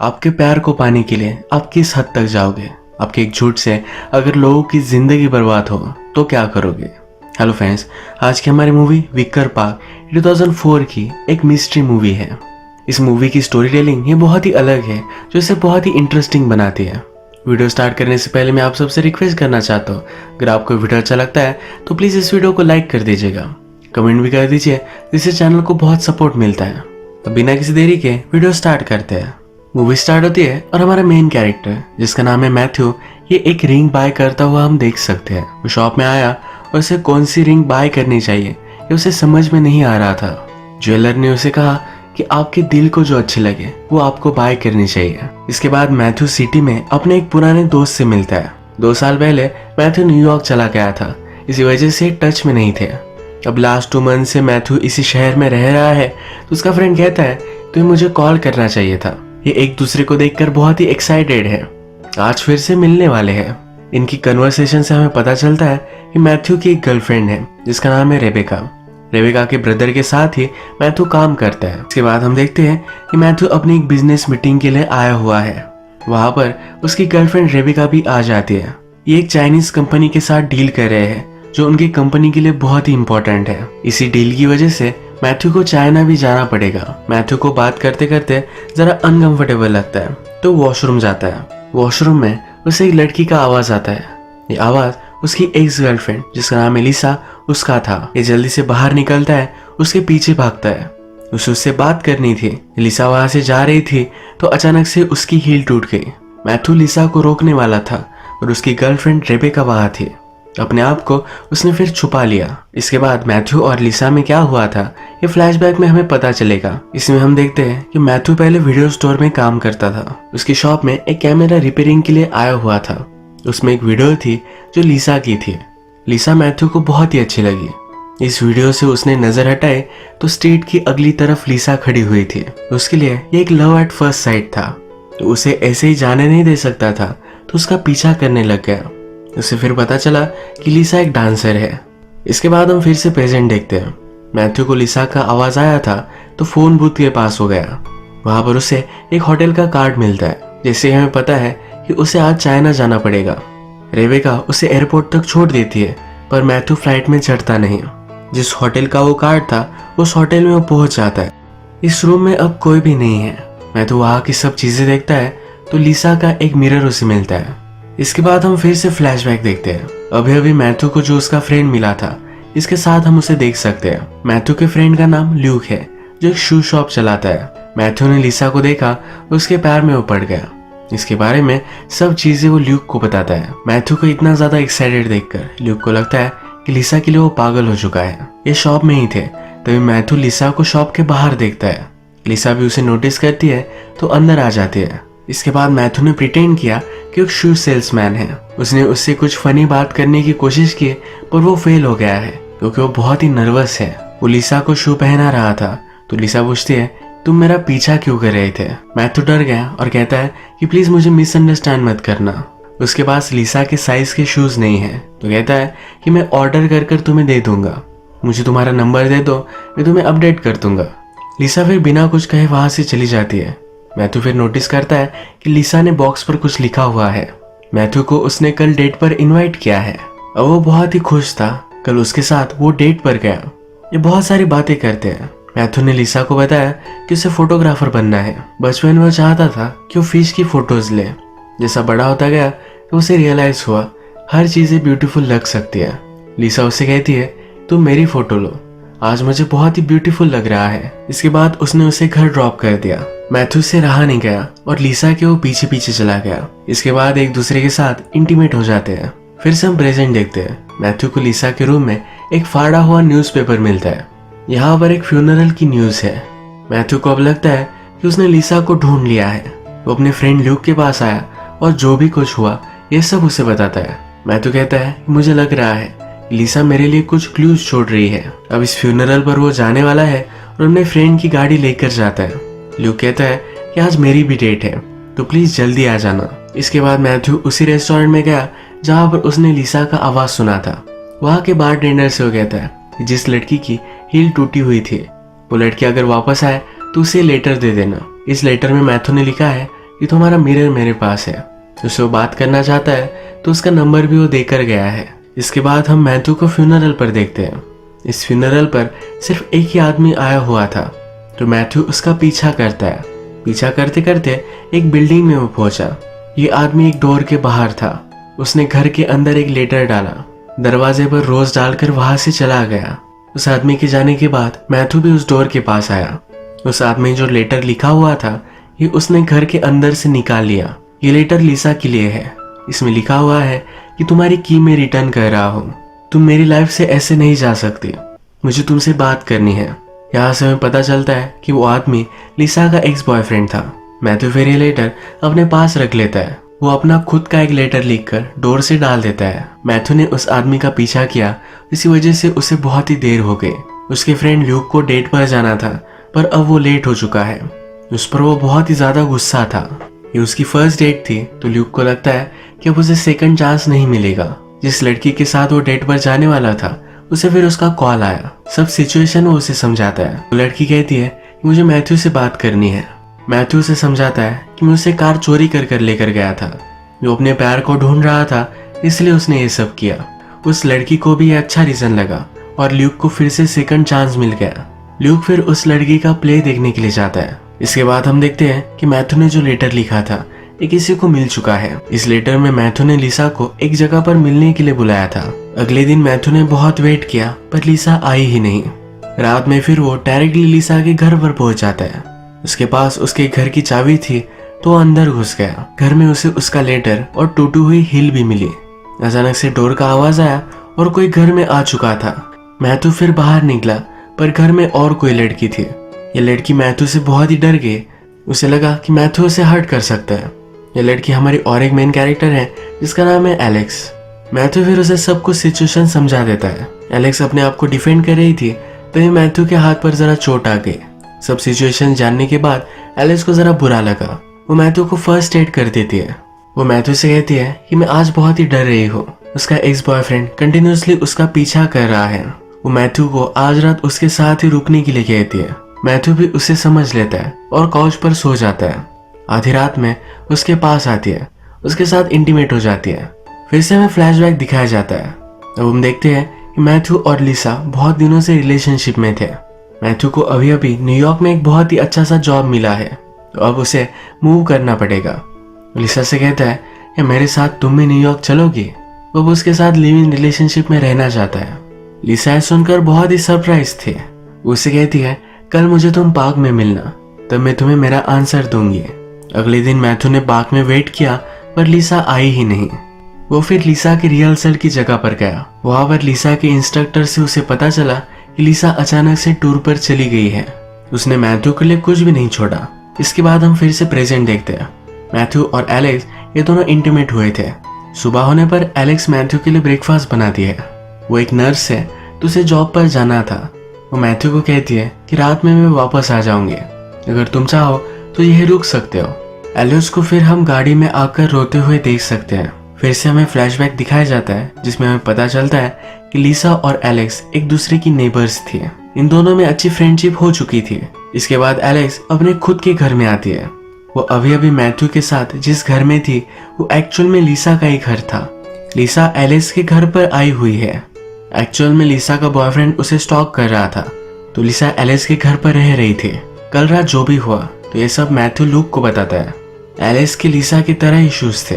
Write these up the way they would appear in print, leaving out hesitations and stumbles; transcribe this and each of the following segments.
आपके प्यार को पाने के लिए आप किस हद तक जाओगे? आपके एक झूठ से अगर लोगों की जिंदगी बर्बाद हो तो क्या करोगे? हेलो फ्रेंड्स, आज की हमारी मूवी विक्कर पार्क 2004 की एक मिस्ट्री मूवी है। इस मूवी की स्टोरी टेलिंग ये बहुत ही अलग है, जो इसे बहुत ही इंटरेस्टिंग बनाती है। वीडियो स्टार्ट करने से पहले मैं आप सबसे रिक्वेस्ट करना चाहता हूँ, अगर आपको वीडियो अच्छा लगता है तो प्लीज़ इस वीडियो को लाइक कर दीजिएगा, कमेंट भी कर दीजिए, जिससे चैनल को बहुत सपोर्ट मिलता है। अब बिना किसी देरी के वीडियो स्टार्ट करते हैं। मूवी स्टार्ट होती है और हमारा मेन कैरेक्टर, जिसका नाम है मैथ्यू, ये एक रिंग बाय करता हुआ हम देख सकते हैं। वो शॉप में आया और उसे कौन सी रिंग बाय करनी चाहिए ये उसे समझ में नहीं आ रहा था। ज्वेलर ने उसे कहा कि आपके दिल को जो अच्छी लगे वो आपको बाय करनी चाहिए। इसके बाद मैथ्यू सिटी में अपने एक पुराने दोस्त से मिलता है। 2 साल पहले मैथ्यू न्यूयॉर्क चला गया था, इसी वजह से टच में नहीं थे। अब लास्ट 2 मंथ से मैथ्यू इसी शहर में रह रहा है, तो उसका फ्रेंड कहता है तो मुझे कॉल करना चाहिए था। ये एक दूसरे को देखकर बहुत ही एक्साइटेड है, आज फिर से मिलने वाले हैं। इनकी कन्वर्सेशन से हमें पता चलता है कि मैथ्यू की एक गर्लफ्रेंड है जिसका नाम है रेबेका। रेबेका के ब्रदर के साथ ही मैथ्यू काम करता है। इसके बाद हम देखते हैं कि मैथ्यू अपनी एक बिजनेस मीटिंग के लिए आया हुआ है। वहां पर उसकी गर्लफ्रेंड रेबेका भी आ जाती है। ये एक चाइनीज कंपनी के साथ डील कर रहे हैं, जो उनकी कंपनी के लिए बहुत ही इंपॉर्टेंट है। इसी डील की वजह से मैथ्यू को चाइना भी जाना पड़ेगा। मैथ्यू को बात करते करते जरा अनकंफर्टेबल लगता है, तो वॉशरूम जाता है। वॉशरूम में उसे एक लड़की का आवाज आता है। ये आवाज उसकी एक्स गर्लफ्रेंड, जिसका नाम है लिसा, उसका था। ये जल्दी से बाहर निकलता है, उसके पीछे भागता है। उसे उससे बात करनी थी। लिसा वहां से जा रही थी तो अचानक से उसकी हील टूट गई। मैथ्यू लिसा को रोकने वाला था और उसकी गर्लफ्रेंड रेबेका वहां थी। अपने आप को उसने फिर छुपा लिया। इसके बाद मैथ्यू और लिसा में क्या हुआ था ये फ्लैशबैक में हमें पता चलेगा। इसमें हम देखते हैं कि मैथ्यू पहले वीडियो स्टोर में काम करता था। उसकी शॉप में एक कैमरा रिपेयरिंग के लिए आया हुआ था। उसमें एक वीडियो थी जो लिसा की थी। लिसा मैथ्यू को बहुत ही अच्छी लगी। इस वीडियो से उसने नजर हटाए तो स्ट्रीट की अगली तरफ लिसा खड़ी हुई थी। उसके लिए ये एक लव एट फर्स्ट साइट था, तो उसे ऐसे ही जाने नहीं दे सकता था, तो उसका पीछा करने लग गया। उसे फिर पता चला कि लिसा एक डांसर है। इसके बाद हम फिर से प्रेजेंट देखते हैं। मैथ्यू को लिसा का आवाज आया था तो फोन बूथ के पास हो गया। वहां पर उसे एक होटल का कार्ड मिलता है, जिससे हमें पता है कि उसे आज चाइना जाना पड़ेगा। रेबेका उसे एयरपोर्ट तक छोड़ देती है, पर मैथ्यू फ्लाइट में चढ़ता नहीं। जिस होटल का वो कार्ड था उस होटल में वो पहुंच जाता है। इस रूम में अब कोई भी नहीं है। मैथ्यू वहां की सब चीजें देखता है तो लिसा का एक मिरर उसे मिलता है। इसके बाद हम फिर से फ्लैशबैक देखते हैं। अभी अभी मैथ्यू को जो उसका फ्रेंड मिला था, इसके साथ हम उसे देख सकते हैं। मैथ्यू के फ्रेंड का नाम ल्यूक है, जो एक शू शॉप चलाता है। मैथ्यू ने लिसा को देखा, उसके पैर में वो पड़ गया। इसके बारे में सब चीजें वो ल्यूक को बताता है। मैथ्यू को इतना ज्यादा एक्साइटेड देखकर ल्यूक को लगता है कि लिसा के लिए वो पागल हो चुका है। ये शॉप में ही थे, तभी मैथ्यू लिसा को शॉप के बाहर देखता है। लिसा भी उसे नोटिस करती है तो अंदर आ जाती है। इसके बाद मैथ्यू ने प्रिटेंड किया कि एक शू सेल्समैन है। उसने उससे कुछ फनी बात करने की कोशिश की, पर वो फेल हो गया है क्योंकि वो बहुत ही नर्वस है। वो लिसा को शू पहना रहा था, तो लिसा पूछती है तुम मेरा पीछा क्यों कर रहे थे? मैथ्यू डर गया और कहता है कि प्लीज मुझे मिसअंडरस्टैंड मत करना। उसके पास लिसा के साइज के शूज नहीं है, तो कहता है कि मैं ऑर्डर कर कर तुम्हें दे दूंगा, मुझे तुम्हारा नंबर दे दो, मैं तुम्हें अपडेट कर दूंगा। लिसा फिर बिना कुछ कहे वहां से चली जाती है। मैथ्यू फिर नोटिस करता है कि लिसा ने बॉक्स पर कुछ लिखा हुआ है। मैथ्यू को उसने कल डेट पर इनवाइट किया है और वो बहुत ही खुश था। कल उसके साथ वो डेट पर गया। ये बहुत सारी बातें करते हैं। मैथ्यू ने लिसा को बताया कि उसे फोटोग्राफर बनना है। बचपन में वो चाहता था कि वो फिश की फोटोज ले। जैसा बड़ा होता गया तो उसे रियलाइज हुआ हर चीजें ब्यूटीफुल लग सकती है। लिसा उसे कहती है तुम मेरी फोटो लो, आज मुझे बहुत ही ब्यूटीफुल लग रहा है। इसके बाद उसने उसे घर ड्रॉप कर दिया। मैथ्यू से रहा नहीं गया और लिसा के वो पीछे पीछे चला गया। इसके बाद एक दूसरे के साथ इंटीमेट हो जाते हैं। फिर से हम प्रेजेंट देखते हैं। मैथ्यू को लिसा के रूम में एक फाड़ा हुआ न्यूज़पेपर मिलता है। यहाँ पर एक फ्यूनरल की न्यूज है। मैथ्यू को अब लगता है कि उसने लिसा को ढूंढ लिया है। वो अपने फ्रेंड ल्यूक के पास आया और जो भी कुछ हुआ ये सब उसे बताता है। मैथ्यू कहता है मुझे लग रहा है लिसा मेरे लिए कुछ क्लूज छोड़ रही है। अब इस फ्यूनरल पर वो जाने वाला है और अपने फ्रेंड की गाड़ी लेकर जाता है। ल्यूक कहता है कि आज मेरी भी डेट है, तो प्लीज जल्दी आ जाना। इसके बाद मैथ्यू उसी रेस्टोरेंट में गया जहां पर उसने लिसा का आवाज सुना था। वहां के बारटेंडर से वो कहता है कि जिस लड़की की हील टूटी हुई थी वो लड़की अगर वापस आए तो उसे लेटर दे देना। इस लेटर में मैथ्यू ने लिखा है ये तो हमारा मिरर मेरे पास है। उससे वो बात करना चाहता है तो उसका नंबर भी वो देकर गया है। इसके बाद हम मैथ्यू को फ्यूनरल पर देखते हैं। इस फ्यूनरल पर सिर्फ एक ही आदमी आया हुआ था, तो मैथ्यू उसका पीछा करता है। पीछा करते करते एक बिल्डिंग में वो पहुंचा। ये आदमी एक डोर के बाहर था। उसने घर के अंदर एक लेटर डाला, दरवाजे पर रोज डालकर वहां से चला गया। उस आदमी के जाने के बाद मैथ्यू भी उस डोर के पास आया। उस आदमी जो लेटर लिखा हुआ था ये उसने घर के अंदर से निकाल लिया। ये लेटर लिसा के लिए है। इसमें लिखा हुआ है कि तुम्हारी की मैं रिटर्न कर रहा हूँ, तुम मेरी लाइफ से ऐसे नहीं जा सकती, मुझे तुमसे बात करनी है। यहाँ से हमें पता चलता है कि वो आदमी लिसा का एक्स बॉयफ्रेंड था। मैथ्यू फिर ये लेटर अपने पास रख लेता है। वो अपना खुद का एक लेटर लिखकर डोर से डाल देता है। मैथ्यू ने उस आदमी का पीछा किया, इसी वजह से उसे बहुत ही देर हो गई। उसके फ्रेंड ल्यूक को डेट पर जाना था, पर अब वो लेट हो चुका है। उस पर वो बहुत ही ज्यादा गुस्सा था। ये उसकी फर्स्ट डेट थी, तो ल्यूक को लगता है कि अब उसे सेकंड चांस नहीं मिलेगा। जिस लड़की के साथ वो डेट पर जाने वाला था उसे फिर उसका कॉल आया। सब सिचुएशन वो उसे समझाता है। वो लड़की कहती है कि मुझे मैथ्यू से बात करनी है। मैथ्यू उसे समझाता है कि मैं उसे कार चोरी कर कर लेकर गया था, जो अपने प्यार को ढूंढ रहा था, इसलिए उसने ये सब किया। उस लड़की को भी ये अच्छा रीजन लगा और ल्यूक को फिर से सेकंड चांस मिल गया। ल्यूक फिर उस लड़की का प्ले देखने के लिए जाता है। इसके बाद हम देखते हैं कि मैथ्यू ने जो लेटर लिखा था ये किसी को मिल चुका है। इस लेटर में मैथ्यू ने लिसा को एक जगह पर मिलने के लिए बुलाया था। अगले दिन मैथ्यू ने बहुत वेट किया, पर लिसा आई ही नहीं। रात में फिर वो डायरेक्टली लिसा के घर पर पहुंच जाता है। उसके पास उसके घर की चाबी थी, तो अंदर घुस गया। घर में उसे उसका लेटर और टूटी हुई हिल भी मिली। अचानक से डोर का आवाज आया और कोई घर में आ चुका था। मैथ्यू फिर बाहर निकला, पर घर में और कोई लड़की थी। ये लड़की मैथ्यू से बहुत ही डर गई। उसे लगा कि मैथ्यू उसे हर्ट कर सकता है। ये लड़की हमारी और एक मेन कैरेक्टर है जिसका नाम है एलेक्स। मैथ्यू फिर उसे सब कुछ सिचुएशन समझा देता है। एलेक्स अपने आप को डिफेंड कर रही थी, तभी मैथ्यू के हाथ पर जरा चोट आ गई। सब सिचुएशन जानने के बाद एलेक्स को जरा बुरा लगा। वो मैथ्यू को फर्स्ट एड कर देती है। वो मैथ्यू से कहती है कि मैं आज बहुत ही डर रही हूँ। उसका एक्स बॉयफ्रेंड कंटिन्यूसली उसका पीछा कर रहा है। वो मैथ्यू को आज रात उसके साथ ही रुकने के लिए कहती है। मैथ्यू भी उसे समझ लेता है और काउच पर सो जाता है। आधी रात में उसके पास आती है, उसके साथ इंटीमेट हो जाती है। फिर से हमें फ्लैशबैक दिखाया जाता है। अब हम देखते हैं कि मैथ्यू और लिसा बहुत दिनों से रिलेशनशिप में थे। मैथ्यू को अभी अभी न्यूयॉर्क में एक बहुत ही अच्छा सा जॉब मिला है, तो अब उसे मूव करना पड़ेगा। लिसा से कहता है कि मेरे साथ तुम भी न्यूयॉर्क चलोगी। वो उसके साथ लिव इन रिलेशनशिप में रहना चाहता है। लिसा सुनकर बहुत ही सरप्राइज थी। उसे कहती है कल मुझे तुम पार्क में मिलना, तब मैं तुम्हें मेरा आंसर दूंगी। अगले दिन मैथ्यू ने पार्क में वेट किया, पर लिसा आई ही नहीं। वो फिर लिसा के रिहर्सल की जगह पर गया। वहां पर लिसा के इंस्ट्रक्टर से उसे पता चला कि लिसा अचानक से टूर पर चली गई है। उसने मैथ्यू के लिए कुछ भी नहीं छोड़ा। इसके बाद हम फिर से प्रेजेंट देखते हैं। मैथ्यू और एलेक्स ये दोनों इंटीमेट हुए थे। सुबह होने पर एलेक्स मैथ्यू के लिए ब्रेकफास्ट बनाती है। वो एक नर्स है, तो उसे जॉब पर जाना था। वो मैथ्यू को कहती है कि रात में मैं वापस आ जाऊंगी, अगर तुम चाहो तो यह रुक सकते हो। एलेक्स को फिर हम गाड़ी में आकर रोते हुए देख सकते हैं। फिर से हमें फ्लैशबैक दिखाया जाता है, जिसमें हमें पता चलता है कि लिसा और एलेक्स एक दूसरे की नेबर्स थी। इन दोनों में अच्छी फ्रेंडशिप हो चुकी थी। इसके बाद एलेक्स अपने खुद के घर में आती है। वो अभी अभी मैथ्यू के साथ जिस घर में थी वो एक्चुअल में लिसा का ही घर था। लिसा एलेक्स के घर पर आई हुई है। एक्चुअल में लिसा का बॉयफ्रेंड उसे स्टॉक कर रहा था, तो लिसा एलेक्स के घर पर रह रही थी। कल रात जो भी हुआ तो ये सब मैथ्यू लूक को बताता है। एलेक्स के लिसा की तरह इश्यूज थे।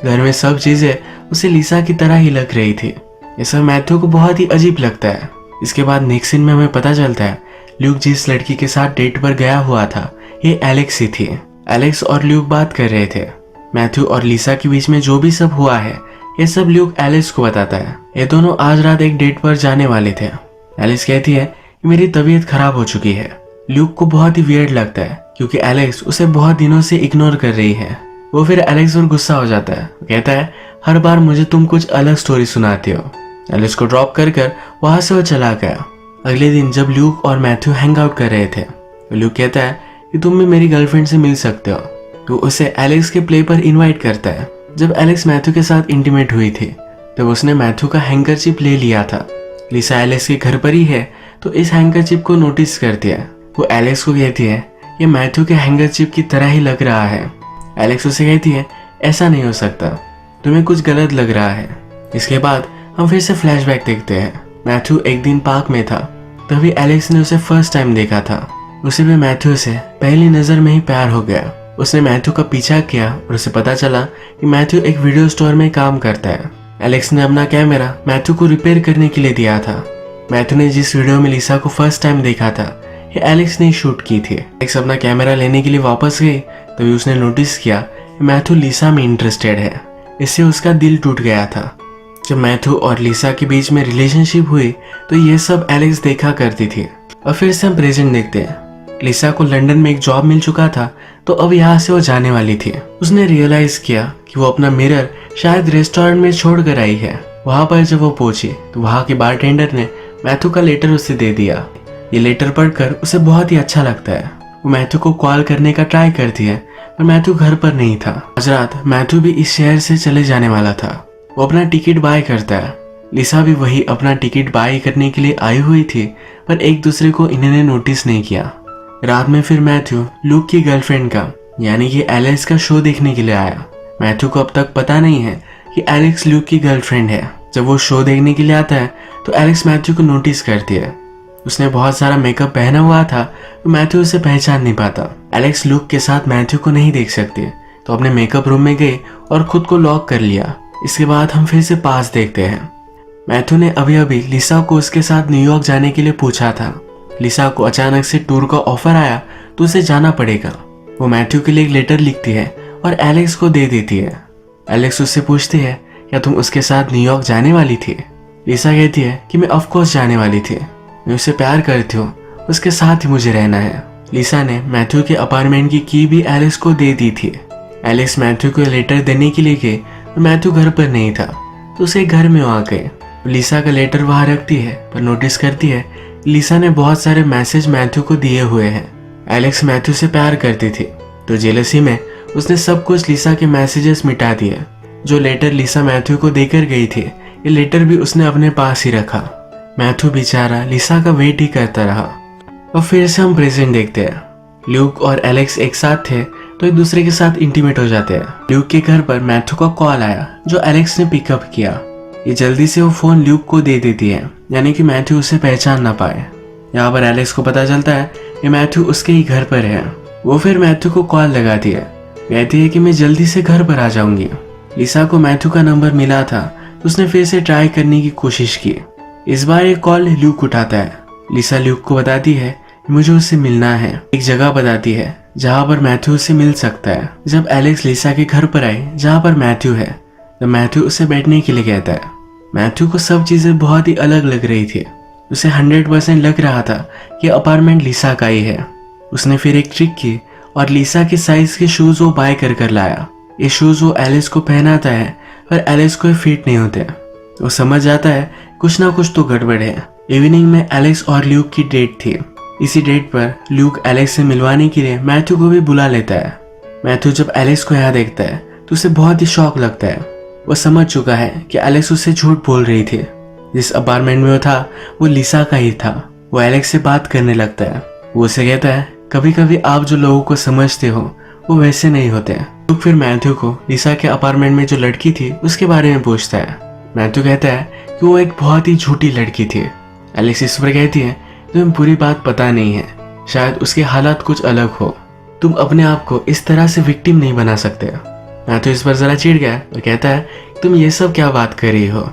घर में सब चीजें उसे लिसा की तरह ही लग रही थी। ये सब मैथ्यू को बहुत ही अजीब लगता है। इसके बाद नेक्स्ट सीन में हमें पता चलता है ल्यूक जिस लड़की के साथ डेट पर गया हुआ था ये एलेक्स ही थी। एलेक्स और ल्यूक बात कर रहे थे। मैथ्यू और लिसा के बीच में जो भी सब हुआ है ये सब ल्यूक एलेक्स को बताता है। ये दोनों आज रात एक डेट पर जाने वाले थे। एलेक्स कहती है कि मेरी तबीयत खराब हो चुकी है। ल्यूक को बहुत ही वियर्ड लगता है क्योंकि एलेक्स उसे बहुत दिनों से इग्नोर कर रही है। वो फिर एलेक्स पर गुस्सा हो जाता है। कहता है हर बार मुझे तुम कुछ अलग स्टोरी सुनाती हो। एलेक्स को ड्रॉप कर वहां से वो चला गया। अगले दिन जब ल्यूक और मैथ्यू हैंग आउट कर रहे थे तो ल्यूक कहता है कि तुम भी मेरी गर्लफ्रेंड से मिल सकते हो। तो उसे एलेक्स के प्ले पर इनवाइट करता है। जब एलेक्स मैथ्यू के साथ इंटीमेट हुई थी तब उसने मैथ्यू का हैंकरचिप ले लिया था। लिसा एलेक्स के घर पर ही है, तो इस हैंकरचिप को नोटिस करती है। वो एलेक्स को कहती है ये मैथ्यू के हैंकरचिप की तरह ही लग रहा है। एलेक्स उसे कहती है ऐसा नहीं हो सकता, तुम्हें कुछ गलत लग रहा है। इसके बाद हम फिर से फ्लैशबैक देखते हैं। मैथ्यू एक दिन पार्क में था, तभी एलेक्स ने उसे फर्स्ट टाइम देखा था। उसे भी मैथ्यू से पहली नजर में ही प्यार हो गया। उसने मैथ्यू का पीछा किया और उसे पता चला कि मैथ्यू एक वीडियो स्टोर में काम करता है। एलेक्स ने अपना कैमरा मैथ्यू को रिपेयर करने के लिए दिया था। मैथ्यू ने जिस वीडियो में लिसा को फर्स्ट टाइम देखा था, ये एलेक्स ने शूट की थी। एलेक्स अपना कैमरा लेने के लिए वापस गई, तभी उसने नोटिस किया कि मैथ्यू लिसा में इंटरेस्टेड है। इससे उसका दिल टूट गया था। जब मैथ्यू और लिसा के बीच में रिलेशनशिप हुई तो ये सब एलेक्स देखा करती थी। और फिर से हम प्रेजेंट देखते हैं। लिसा को लंदन में एक जॉब मिल चुका था, तो अब यहाँ से वो जाने वाली थी। उसने रियलाइज किया कि वो अपना मिरर शायद रेस्टोरेंट में छोड़ कर आई है। वहां पर जब वो पहुंची तो वहां के बारटेंडर ने मैथ्यू का लेटर उसे दे दिया। ये लेटर पढ़कर उसे बहुत ही अच्छा लगता है। वो मैथ्यू को कॉल करने का ट्राई करती है, पर मैथ्यू घर पर नहीं था। आज रात मैथ्यू भी इस शहर से चले जाने वाला था। वो अपना टिकट बाय करता है। लिसा भी वही अपना टिकट बाय करने के लिए आई हुई थी, पर एक दूसरे को इन्होंने नोटिस नहीं किया। रात में फिर मैथ्यू लूक की गर्लफ्रेंड का यानी कि एलेक्स का शो देखने के लिए आया। मैथ्यू को अब तक पता नहीं है कि एलेक्स लूक की गर्लफ्रेंड है। जब वो शो देखने के लिए आता है तो एलेक्स मैथ्यू को नोटिस करती है। उसने बहुत सारा मेकअप पहना हुआ था, तो मैथ्यू उसे पहचान नहीं पाता। एलेक्स लूक के साथ मैथ्यू को नहीं देख सकती, तो अपने मेकअप रूम में गए और खुद को लॉक कर लिया। इसके बाद हम फिर से पास देखते हैं। मैथ्यू ने अभी अभी लिसा को उसके साथ न्यूयॉर्क जाने के लिए पूछा था। लिसा को अचानक से टूर का ऑफर आया तो उसे जाना पड़ेगा। वो मैथ्यू के लिए एक लेटर लिखती है और एलेक्स को दे देती है। एलेक्स उससे पूछती है क्या तुम उसके साथ न्यूयॉर्क जाने वाली थी। लिसा कहती है कि मैं ऑफकोर्स जाने वाली थी, मैं उससे प्यार करती हूँ, उसके साथ ही मुझे रहना है। लिसा ने मैथ्यू के अपार्टमेंट की की भी एलेक्स को दे दी थी। एलेक्स मैथ्यू को लेटर देने के लिए गए, मैथ्यू घर पर नहीं था, तो उसे घर में आ गए। लिसा का लेटर वहां रखती है, पर नोटिस करती है लिसा ने बहुत सारे मैसेज मैथ्यू को दिए हुए हैं। एलेक्स मैथ्यू से प्यार करती थी, तो जेलसी में उसने सब कुछ लिसा के मैसेजेस मिटा दिए। जो लेटर लिसा मैथ्यू को देकर गई थी, ये लेटर भी उसने अपने पास ही रखा। मैथ्यू बेचारा लिसा का वेट ही करता रहा। और फिर से हम प्रेजेंट देखते हैं। ल्यूक और एलेक्स एक साथ थे, तो एक दूसरे के साथ इंटीमेट हो जाते हैं। ल्यूक के घर पर मैथ्यू का कॉल आया, जो एलेक्स ने पिकअप किया। ये जल्दी से वो फोन ल्यूक को दे देती है, यानी कि मैथ्यू उसे पहचान ना पाए। यहाँ पर एलेक्स को पता चलता है कि मैथ्यू उसके ही घर पर है। वो फिर मैथ्यू को कॉल लगाती है, कहती है कि मैं जल्दी से घर पर आ जाऊंगी। लिसा को मैथ्यू का नंबर मिला था, तो उसने फिर से ट्राई करने की कोशिश की। इस बार एक कॉल ल्यूक उठाता है। लिसा ल्यूक को बताती है मुझे उससे मिलना है। एक जगह बताती है जहाँ पर मैथ्यू उससे मिल सकता है। जब एलेक्स लिसा के घर पर आए जहाँ पर मैथ्यू है, तो मैथ्यू उसे बैठने के लिए कहता है। मैथ्यू को सब चीजें बहुत ही अलग लग रही थी। उसे 100% लग रहा था कि अपार्टमेंट लिसा का ही है। उसने फिर एक ट्रिक की और लिसा के साइज के शूज वो बाय कर लाया। ये शूज वो एलिस को पहनाता है, पर एलिस को फिट नहीं होते। वो समझ जाता है कुछ ना कुछ तो गड़बड़ है। इवनिंग में एलेक्स और ल्यूक की डेट थी। इसी डेट पर ल्यूक एलेक्स से मिलवाने के लिए मैथ्यू को भी बुला लेता है। मैथ्यू जब एलेक्स को यहाँ देखता है तो उसे बहुत ही शौक लगता है। वो समझ चुका है कि एलेक्स उससे झूठ बोल रही थी। जिस अपार्टमेंट में वो था वो लिसा का ही था। वो एलेक्स से बात करने लगता है। वो उसे कहता है कभी कभी आप जो लोगों को समझते हो वो वैसे नहीं होते। तो फिर मैथ्यू को लिसा के अपार्टमेंट में जो लड़की थी उसके बारे में पूछता है। मैथ्यू कहता है कि वो एक बहुत ही झूठी लड़की थी। एलेक्स इस पर कहती है तुम्हें पूरी बात पता नहीं है, शायद उसके हालात कुछ अलग हो। तुम अपने आप को इस तरह से विक्टिम नहीं बना सकते। मैथ्यू इस पर जरा चिढ़ गया और कहता है तुम ये सब क्या बात कर रही हो।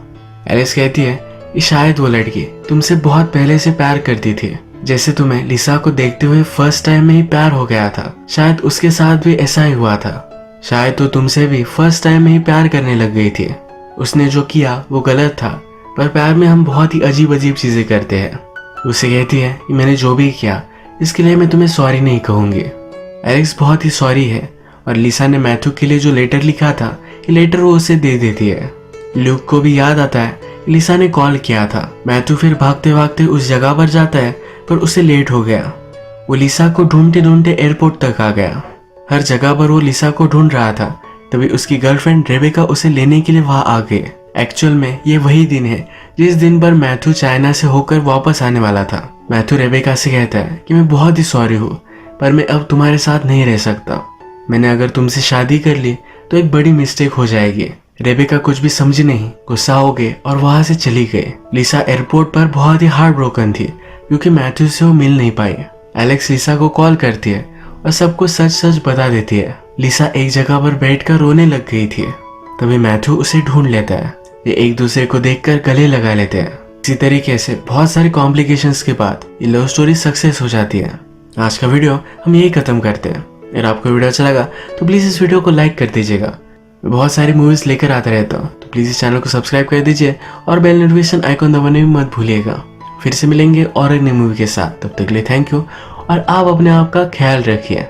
एलिस कहती है कि शायद वो लड़की तुमसे बहुत पहले से प्यार करती थी। जैसे तुम्हें लिसा को देखते हुए फर्स्ट टाइम में ही प्यार हो गया था, शायद उसके साथ भी ऐसा ही हुआ था। शायद तो तुमसे भी फर्स्ट टाइम में ही प्यार करने लग गई थी। उसने जो किया वो गलत था, पर प्यार में हम बहुत ही अजीब अजीब चीजें करते हैं। उसे कहती है कि मैंने जो भी किया इसके लिए मैं तुम्हें सॉरी नहीं कहूंगी। एलेक्स बहुत ही सॉरी है और लिसा ने मैथ्यू के लिए जो लेटर लिखा था ये लेटर वो उसे दे देती है। ल्यूक को भी याद आता है लिसा ने कॉल किया था। मैथ्यू फिर भागते भागते उस जगह पर जाता है, पर उसे लेट हो गया। वो लिसा को ढूंढते ढूंढते एयरपोर्ट तक आ गया। हर जगह पर वो लिसा को ढूंढ रहा था, तभी उसकी गर्लफ्रेंड रेबेका उसे लेने के लिए वहां आ गई। एक्चुअल में ये वही दिन है जिस दिन पर मैथ्यू चाइना से होकर वापस आने वाला था। मैथ्यू रेबेका से कहता है कि मैं बहुत ही सॉरी हूँ, पर मैं अब तुम्हारे साथ नहीं रह सकता। मैंने अगर तुमसे शादी कर ली तो एक बड़ी मिस्टेक हो जाएगी। रेबेका कुछ भी समझी नहीं, गुस्सा हो गए और वहां से चली गई। लिसा एयरपोर्ट पर बहुत ही हार्ट ब्रोकन थी क्योंकि मैथ्यू से वो मिल नहीं पाई। एलेक्स लिसा को कॉल करती है और सबको सच सच बता देती है। लिसा एक जगह पर बैठकर रोने लग गई थी। तभी मैथ्यू उसे ढूंढ लेता है। ये एक दूसरे को देखकर गले लगा लेते हैं। इसी तरीके से बहुत सारे कॉम्प्लिकेशंस के बाद ये लव स्टोरी सक्सेस हो जाती है। आज का वीडियो हम यही खत्म करते हैं। अगर आपको वीडियो अच्छा लगा तो प्लीज इस वीडियो को लाइक कर दीजिएगा। मैं बहुत सारी मूवीज लेकर आता रहता हूँ, तो प्लीज इस चैनल को सब्सक्राइब कर दीजिए और बेल नोटिफिकेशन आइकॉन दबाने भी मत भूलिएगा। फिर से मिलेंगे और एक नई मूवी के साथ। तब तक के लिए थैंक यू और आप अपने आप का ख्याल रखिए।